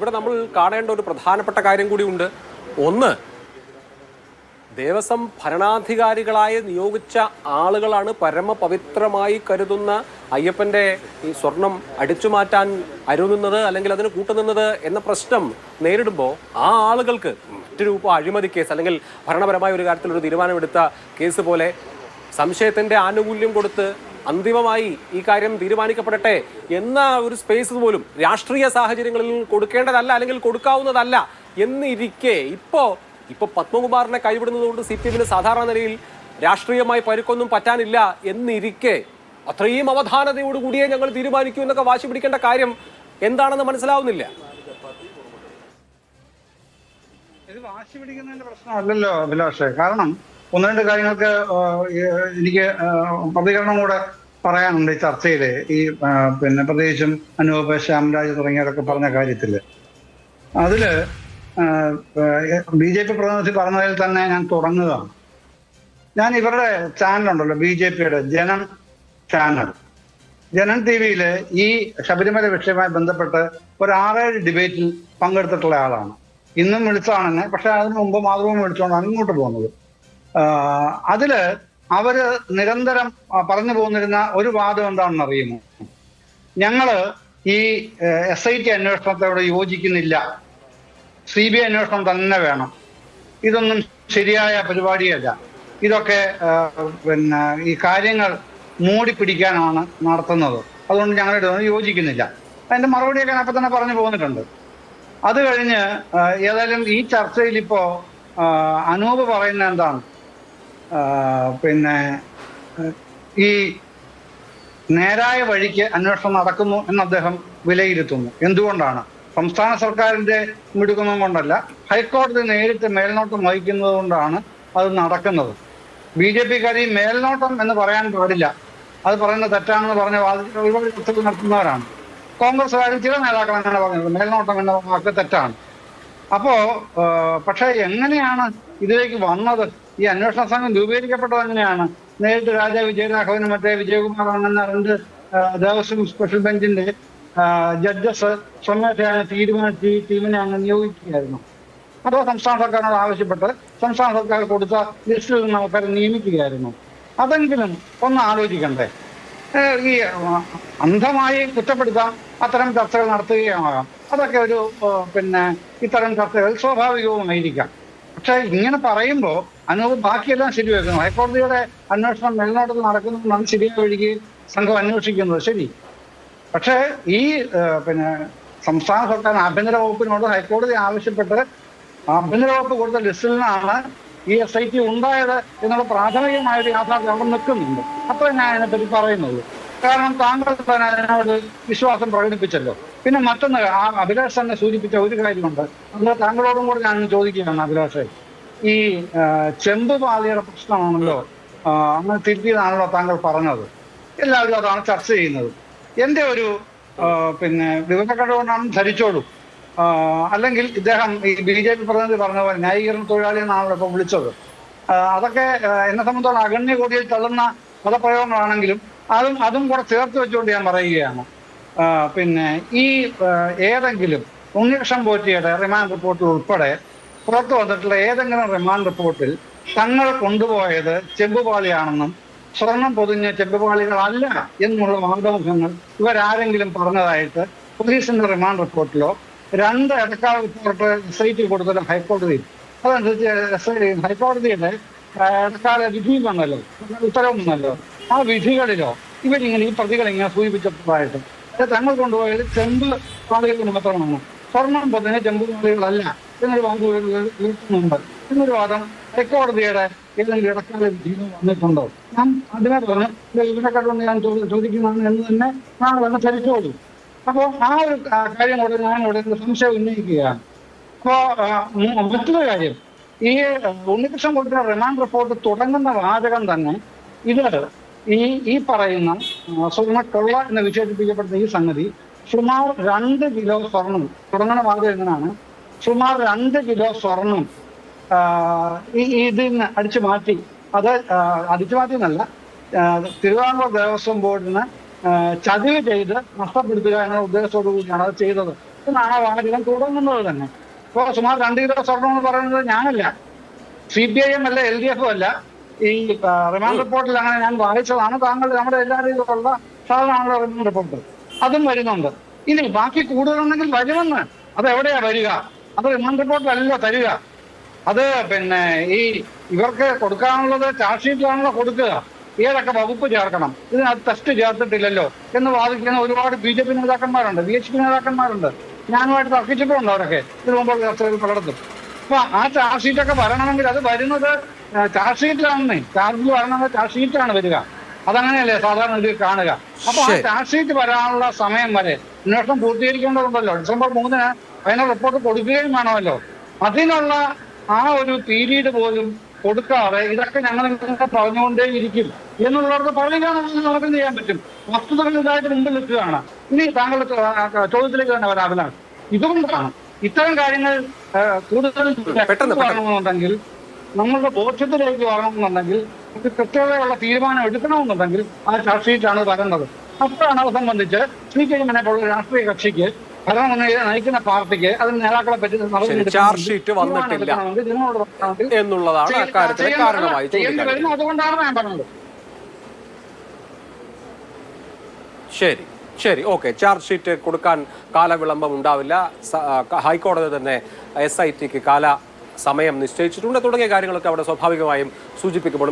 ഇവിടെ നമ്മൾ കാണേണ്ട ഒരു പ്രധാനപ്പെട്ട കാര്യം കൂടിയുണ്ട്. ഒന്ന്, ദേവസ്വം ഭരണാധികാരികളായി നിയോഗിച്ച ആളുകളാണ് പരമപവിത്രമായി കരുതുന്ന അയ്യപ്പന്റെ ഈ സ്വർണം അടിച്ചു മാറ്റാൻ അരുതുന്നത് അല്ലെങ്കിൽ അതിന് കൂട്ടുനിന്നത് എന്ന പ്രശ്നം നേരിടുമ്പോൾ ആ ആളുകൾക്ക് മറ്റൊരു അഴിമതി കേസ് അല്ലെങ്കിൽ ഭരണപരമായ ഒരു കാര്യത്തിൽ ഒരു തീരുമാനമെടുത്ത കേസ് പോലെ സംശയത്തിന്റെ ആനുകൂല്യം കൊടുത്ത് അന്തിമമായി ഈ കാര്യം തീരുമാനിക്കപ്പെടട്ടെ എന്ന ഒരു സ്പേസ് പോലും രാഷ്ട്രീയ സാഹചര്യങ്ങളിൽ കൊടുക്കേണ്ടതല്ല അല്ലെങ്കിൽ കൊടുക്കാവുന്നതല്ല എന്നിരിക്കെ ഇപ്പൊ പത്മകുമാറിനെ കൈവിടുന്നതുകൊണ്ട് CPM-ന് സാധാരണ നിലയിൽ രാഷ്ട്രീയമായി പരുക്കൊന്നും പറ്റാനില്ല എന്നിരിക്കെ അത്രയും അവധാനതയോടുകൂടിയേ ഞങ്ങൾ തീരുമാനിക്കൂ എന്നൊക്കെ വാശി പിടിക്കേണ്ട കാര്യം എന്താണെന്ന് മനസ്സിലാവുന്നില്ല. ഇത് വാശി പിടിക്കുന്നതിന്റെ പ്രശ്നമല്ലല്ലോ അഭിലാഷേ. കാരണം ഒന്ന് രണ്ട് കാര്യങ്ങൾക്ക് എനിക്ക് പ്രതികരണം കൂടെ പറയാനുണ്ട് ഈ ചർച്ചയില്. ഈ പ്രത്യേകിച്ചും അനൂപ്, ശ്യാംരാജ് തുടങ്ങിയവരൊക്കെ പറഞ്ഞ കാര്യത്തില് അതില് BJP പ്രതിനിധി പറഞ്ഞതിൽ തന്നെ ഞാൻ തുടങ്ങുകയാണ്. ഞാൻ ഇവരുടെ ചാനലുണ്ടല്ലോ, BJPയുടെ ജനൻ ചാനൽ, ജനൻ TV-യില് ഈ ശബരിമല വിഷയവുമായി ബന്ധപ്പെട്ട് ഒരു 6-7 ഡിബേറ്റിൽ പങ്കെടുത്തിട്ടുള്ള ആളാണ്. ഇന്നും വിളിച്ചാണെന്നെ, പക്ഷെ അതിനു മുമ്പ് മാതൃഭൂമി വിളിച്ചുകൊണ്ടാണ് ഇങ്ങോട്ട് പോകുന്നത്. അതില് അവര് നിരന്തരം പറഞ്ഞു പോന്നിരുന്ന ഒരു വാദം എന്താണെന്ന് അറിയുമോ? ഞങ്ങള് ഈ SIT അന്വേഷണത്തോട് യോജിക്കുന്നില്ല, CBI അന്വേഷണം തന്നെ വേണം, ഇതൊന്നും ശരിയായ പരിപാടിയല്ല, ഇതൊക്കെ ഈ കാര്യങ്ങൾ മൂടി പിടിക്കാനാണ് നടത്തുന്നത്, അതുകൊണ്ട് ഞങ്ങളുടെ യോജിക്കുന്നില്ല. അതിന്റെ മറുപടിയൊക്കെ അപ്പൊ തന്നെ പറഞ്ഞു പോന്നിട്ടുണ്ട്. അത് കഴിഞ്ഞ് ഏതായാലും ഈ ചർച്ചയിൽ ഇപ്പോ അനൂപ് പറയുന്ന എന്താണ്, ഈ നേരായ വഴിക്ക് അന്വേഷണം നടക്കുന്നു എന്ന് അദ്ദേഹം വിലയിരുത്തുന്നു. എന്തുകൊണ്ടാണ്? സംസ്ഥാന സർക്കാരിന്റെ മിടുക്കുന്നത് കൊണ്ടല്ല, ഹൈക്കോടതി നേരിട്ട് മേൽനോട്ടം വഹിക്കുന്നത് കൊണ്ടാണ് അത് നടക്കുന്നത്. BJP-ക്കാർ ഈ മേൽനോട്ടം എന്ന് പറയാൻ പാടില്ല, അത് പറയുന്നത് തെറ്റാണെന്ന് പറഞ്ഞ ഒരുപാട് ചർച്ചകൾ നടത്തുന്നവരാണ്. കോൺഗ്രസ്സുകാരും ചില നേതാക്കൾ അങ്ങനെ പറഞ്ഞത് മേൽനോട്ടം എന്ന വാക്ക് തെറ്റാണ്. അപ്പോ പക്ഷെ എങ്ങനെയാണ് ഇതിലേക്ക് വന്നത്? ഈ അന്വേഷണ സംഘം രൂപീകരിക്കപ്പെട്ടത് എങ്ങനെയാണ്? നേരിട്ട് രാജാ വിജയരാഘവനും മറ്റേ വിജയകുമാർ എന്ന 2 ദേവസ്വം സ്പെഷ്യൽ ബെഞ്ചിന്റെ ജഡ്ജസ് സ്വമേധയാണ് തീരുമാനിച്ച് ഈ ടീമിനെ അങ്ങ് നിയോഗിക്കുകയായിരുന്നു. അതോ സംസ്ഥാന സർക്കാരിനോട് ആവശ്യപ്പെട്ട് സംസ്ഥാന സർക്കാർ കൊടുത്ത ലിസ്റ്റിൽ നിന്ന് ആൾക്കാരെ നിയമിക്കുകയായിരുന്നു? അതെങ്കിലും ഒന്ന് ആലോചിക്കണ്ടേ? ഈ അന്ധമായി കുറ്റപ്പെടുത്താൻ അത്തരം ചർച്ചകൾ നടത്തുകയാകാം. അതൊക്കെ ഒരു ഇത്തരം ചർച്ചകൾ സ്വാഭാവികവുമായിരിക്കാം. പക്ഷെ ഇങ്ങനെ പറയുമ്പോൾ അനൂപ് ബാക്കിയെല്ലാം ശരിവെക്കുന്നു. ഹൈക്കോടതിയുടെ അന്വേഷണം മേൽനോട്ടത്തിൽ നടക്കുന്നതുകൊണ്ടാണ് ശരിയായ വഴിക്ക് സംഘം അന്വേഷിക്കുന്നത്, ശരി. പക്ഷേ ഈ സംസ്ഥാന സർക്കാർ ആഭ്യന്തര വകുപ്പിനോട് ഹൈക്കോടതി ആവശ്യപ്പെട്ട് ആഭ്യന്തര വകുപ്പ് കൊടുത്ത ലിസ്റ്റിൽ നിന്നാണ് ഈ SIT ഉണ്ടായത് എന്നുള്ള പ്രാഥമികമായ ഒരു യാഥാർത്ഥ്യം അവിടെ നിൽക്കുന്നുണ്ട്. അത്ര ഞാൻ അതിനെപ്പറ്റി പറയുന്നത്. കാരണം താങ്കൾ തന്നെ അതിനോട് വിശ്വാസം പ്രകടിപ്പിച്ചല്ലോ. പിന്നെ മറ്റൊന്ന്, അഭിലാഷ് തന്നെ സൂചിപ്പിച്ച ഒരു കാര്യമുണ്ട്, അത് താങ്കളോടും കൂടെ ഞാൻ ചോദിക്കുകയാണ്. അഭിലാഷ്, ഈ ചെമ്പുപാളിയുടെ പ്രശ്നമാണല്ലോ, അങ്ങനെ തിരുത്തിയതാണല്ലോ താങ്കൾ പറഞ്ഞത്. എല്ലാവരും അതാണ് ചർച്ച ചെയ്യുന്നത്. എന്റെ ഒരു വിവരക്കടവുകൊണ്ടാണ് ധരിച്ചോളൂ. അല്ലെങ്കിൽ ഇദ്ദേഹം ഈ BJP പ്രതിനിധി പറഞ്ഞ പോലെ ന്യായീകരണ തൊഴിലാളി എന്നാണല്ലോ ഇപ്പൊ വിളിച്ചത്. അതൊക്കെ എന്നെ സംബന്ധിച്ചോളം അഗണ്യ കോടിയിൽ തള്ളുന്ന പദപ്രയോഗങ്ങളാണെങ്കിലും അതും കൂടെ ചേർത്ത് വെച്ചുകൊണ്ട് ഞാൻ പറയുകയാണ്. ഈ ഏതെങ്കിലും ഉണ്ണികൃഷ്ണൻ പോറ്റിയുടെ റിമാൻഡ് റിപ്പോർട്ടിൽ ഉൾപ്പെടെ പുറത്തു വന്നിട്ടുള്ള ഏതെങ്കിലും റിമാൻഡ് റിപ്പോർട്ടിൽ തങ്ങൾ കൊണ്ടുപോയത് ചെമ്പുപാളിയാണെന്നും സ്വർണം പൊതിഞ്ഞ ചെമ്പുപാളികളല്ല എന്നുള്ള വാദമുഖങ്ങൾ ഇവരാരെങ്കിലും പറഞ്ഞതായിട്ട് പോലീസിന്റെ റിമാൻഡ് റിപ്പോർട്ടിലോ 2 ഇടക്കാല റിപ്പോർട്ട് SIT കൊടുത്തത് ഹൈക്കോടതിയിൽ, അതനുസരിച്ച് ഹൈക്കോടതിയുടെ ഇടക്കാല വിധി വന്നല്ലോ, ഉത്തരവ് വന്നല്ലോ, ആ വിധികളിലോ ഇവരിങ്ങനെ ഈ പ്രതികളിങ്ങനെ സൂചിപ്പിച്ചതായിട്ട് തങ്ങൾ കൊണ്ടുപോയത് ചെമ്പ് പാളികൾ മാത്രമാണ്, സ്വർണം പൊതിഞ്ഞ ചെമ്പുപാളികളല്ല എന്നൊരു വാദം ഉയർത്തുന്നുണ്ട്. എന്നൊരു വാദം ഹൈക്കോടതിയുടെ ഏതെങ്കിലും ഇടക്കാല വിധിയിൽ വന്നിട്ടുണ്ടോ? ഞാൻ അതിനെ പറഞ്ഞ് ഇവിടെക്കാട്ടുകൊണ്ട് ഞാൻ ചോദിക്കുന്നതാണ് എന്ന് തന്നെ ഞാൻ വന്ന് ധരിച്ചോളൂ. അപ്പോൾ ആ ഒരു കാര്യം കൂടെ ഞാൻ ഇവിടെ സംശയം ഉന്നയിക്കുകയാണ്. അപ്പോ മറ്റൊരു കാര്യം, ഈ ഉണ്ണികൃഷ്ണൻ കൊടുത്ത റിമാൻഡ് റിപ്പോർട്ട് തുടങ്ങുന്ന വാചകം തന്നെ ഇത് ഈ പറയുന്ന സ്വർണ്ണക്കൊള്ള എന്ന് വിശേഷിപ്പിക്കപ്പെടുന്ന ഈ സംഗതി സുമാർ 2 കിലോ സ്വർണം, തുടങ്ങുന്ന വാദം എങ്ങനെയാണ്, സുമാർ 2 കിലോ സ്വർണം ഇതിന് അടിച്ചു മാറ്റി, അത് അടിച്ചു മാറ്റി എന്നല്ല, തിരുവിതാംകൂർ ദേവസ്വം ബോർഡിന് ചതിവ് ചെയ്ത് നഷ്ടപ്പെടുത്തുക എന്ന ഉദ്ദേശത്തോടു കൂടിയാണ് അത് ചെയ്തത് എന്നാണ് വാചകം തുടങ്ങുന്നത് തന്നെ. ഇപ്പോൾ സുമാർ 2 കിലോ സ്വർണം എന്ന് പറയുന്നത് ഞാനല്ല, CPIM അല്ല, LDF അല്ല. ഈ റിമാൻഡ് റിപ്പോർട്ടിൽ അങ്ങനെ ഞാൻ വായിച്ചതാണ്. താങ്കൾ നമ്മുടെ എല്ലാ രീതിയിലുള്ള സാധാരണ റിമാൻഡ് റിപ്പോർട്ട് അതും വരുന്നുണ്ട്. ഇനി ബാക്കി കൂടുതലുണ്ടെങ്കിൽ വരുമെന്ന്. അത് എവിടെയാ വരിക? അത് റിമാൻഡ് റിപ്പോർട്ടിലല്ല തരിക. അത് പിന്നെ ഈ ഇവർക്ക് കൊടുക്കാനുള്ളത് ചാർജ് ഷീറ്റിലാണല്ലോ കൊടുക്കുക. ഏതൊക്കെ വകുപ്പ് ചേർക്കണം, ഇതിനകത്ത് ടെസ്റ്റ് ചേർത്തിട്ടില്ലല്ലോ എന്ന് വാദിക്കുന്ന ഒരുപാട് BJP നേതാക്കന്മാരുണ്ട്, BHP നേതാക്കന്മാരുണ്ട്. ഞാനുമായിട്ട് തർക്കിച്ചിട്ടുണ്ട് അവരൊക്കെ ഇതിനു മുമ്പ് ചർച്ചകൾ പലയിടത്തും. അപ്പൊ ആ ചാർജ് ഷീറ്റൊക്കെ വരണമെങ്കിൽ അത് വരുന്നത് ചാർജ് ഷീറ്റിലാണെന്നേ. ചാർജിൽ വരണമെങ്കിൽ ചാർജ് ഷീറ്റാണ് വരിക. അതങ്ങനെയല്ലേ സാധാരണ ഇത് കാണുക. അപ്പൊ ആ ചാർജ് ഷീറ്റ് വരാനുള്ള സമയം വരെ അന്വേഷണം പൂർത്തീകരിക്കേണ്ടതുണ്ടല്ലോ. December 3-ന് അതിന് റിപ്പോർട്ട് കൊടുക്കുകയും വേണമല്ലോ. അതിനുള്ള ആ ഒരു പീരീഡ് പോലും കൊടുക്കാതെ ഇതൊക്കെ ഞങ്ങൾ നിങ്ങൾക്ക് പറഞ്ഞുകൊണ്ടേയിരിക്കും എന്നുള്ളവർക്ക് പറയുകയാണെങ്കിൽ നമുക്ക് ചെയ്യാൻ പറ്റും. വസ്തുതകൾ ഇതായിട്ട് മുമ്പിൽ നിൽക്കുകയാണ്. ഇനി താങ്കൾ ചോദ്യത്തിലേക്ക് തന്നെ വരാമലാണ്. ഇതുകൊണ്ടാണ് ഇത്തരം കാര്യങ്ങൾ കൂടുതൽ വരണമെന്നുണ്ടെങ്കിൽ, നമ്മളുടെ ബോധ്യത്തിലേക്ക് വരണമെന്നുണ്ടെങ്കിൽ, കൃത്യതയുള്ള തീരുമാനം എടുക്കണമെന്നുണ്ടെങ്കിൽ ആ ചാർജ് ഷീറ്റാണ് വരേണ്ടത്. അപ്പോഴാണ് അത് സംബന്ധിച്ച് CPIM-നെ പോലുള്ള രാഷ്ട്രീയ കക്ഷിക്ക്, ഭരണം നയിക്കുന്ന പാർട്ടിക്ക് അതിന് നേതാക്കളെ പറ്റി ചാർജ് ഷീറ്റ് വന്നിട്ടില്ല എന്നുള്ളതാണ് അക്കാര്യത്തിന് കാരണമായി വരുന്നത്. അതുകൊണ്ടാണ് ഞാൻ പറഞ്ഞത്. ശരി ശരി, ഓക്കെ. ചാർജ് ഷീറ്റ് കൊടുക്കാൻ കാലവിളംബം ഉണ്ടാവില്ല. ഹൈക്കോടതി തന്നെ SITക്ക് സമയം നിശ്ചയിച്ചിട്ടുണ്ട് തുടങ്ങിയ കാര്യങ്ങളൊക്കെ അവിടെ സ്വാഭാവികമായും സൂചിപ്പിക്കപ്പെടും.